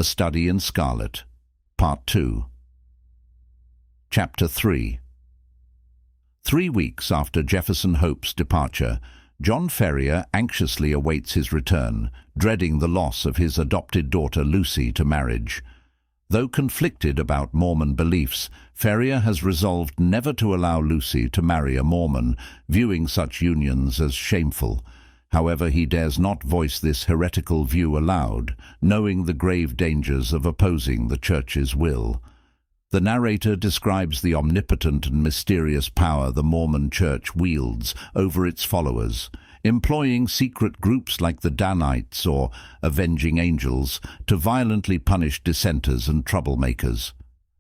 A Study in Scarlet, Part 2. Chapter 3. 3 weeks after Jefferson Hope's departure, John Ferrier anxiously awaits his return, dreading the loss of his adopted daughter Lucy to marriage. Though conflicted about Mormon beliefs, Ferrier has resolved never to allow Lucy to marry a Mormon, viewing such unions as shameful. However, he dares not voice this heretical view aloud, knowing the grave dangers of opposing the Church's will. The narrator describes the omnipotent and mysterious power the Mormon Church wields over its followers, employing secret groups like the Danites or Avenging Angels to violently punish dissenters and troublemakers.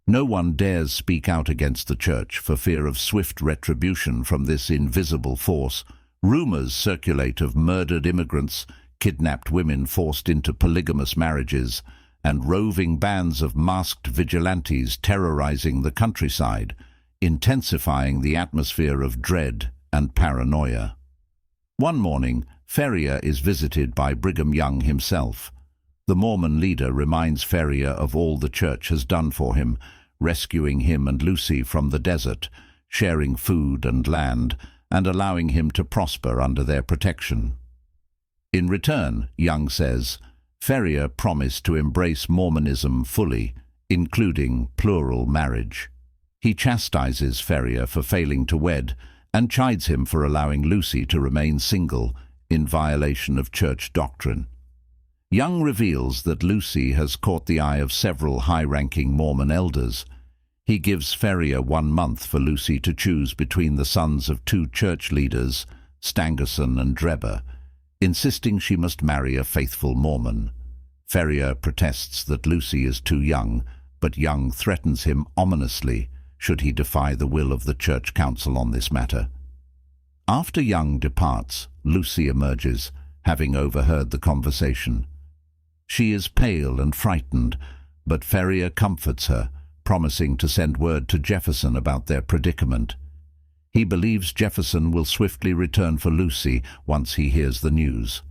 No one dares speak out against the Church for fear of swift retribution from this invisible force. Rumors circulate of murdered immigrants, kidnapped women forced into polygamous marriages, and roving bands of masked vigilantes terrorizing the countryside, intensifying the atmosphere of dread and paranoia. One morning, Ferrier is visited by Brigham Young himself. The Mormon leader reminds Ferrier of all the Church has done for him, rescuing him and Lucy from the desert, sharing food and land, and allowing him to prosper under their protection. In return, Young says, Ferrier promised to embrace Mormonism fully, including plural marriage. He chastises Ferrier for failing to wed and chides him for allowing Lucy to remain single in violation of Church doctrine. Young reveals that Lucy has caught the eye of several high-ranking Mormon elders. He gives Ferrier 1 month for Lucy to choose between the sons of 2 church leaders, Stangerson and Drebber, insisting she must marry a faithful Mormon. Ferrier protests that Lucy is too young, but Young threatens him ominously should he defy the will of the Church Council on this matter. After Young departs, Lucy emerges, having overheard the conversation. She is pale and frightened, but Ferrier comforts her, promising to send word to Jefferson about their predicament. He believes Jefferson will swiftly return for Lucy once he hears the news.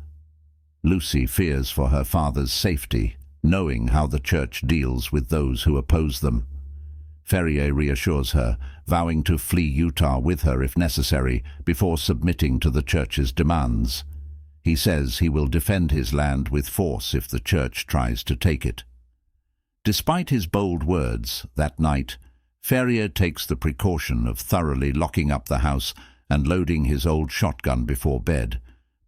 Lucy fears for her father's safety, knowing how the Church deals with those who oppose them. Ferrier reassures her, vowing to flee Utah with her if necessary before submitting to the Church's demands. He says he will defend his land with force if the Church tries to take it. Despite his bold words, that night, Ferrier takes the precaution of thoroughly locking up the house and loading his old shotgun before bed,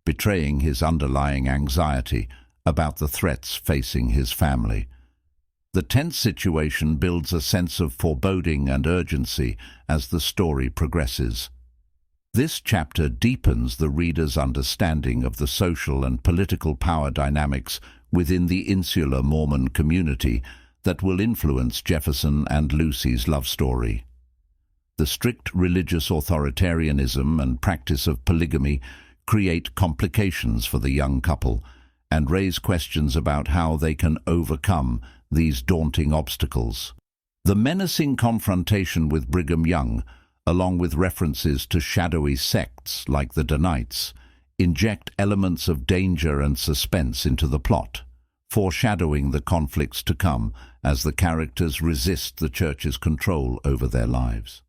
betraying his underlying anxiety about the threats facing his family. The tense situation builds a sense of foreboding and urgency as the story progresses. This chapter deepens the reader's understanding of the social and political power dynamics within the insular Mormon community that will influence Jefferson and Lucy's love story. The strict religious authoritarianism and practice of polygamy create complications for the young couple and raise questions about how they can overcome these daunting obstacles. The menacing confrontation with Brigham Young, along with references to shadowy sects like the Danites, inject elements of danger and suspense into the plot, foreshadowing the conflicts to come as the characters resist the Church's control over their lives.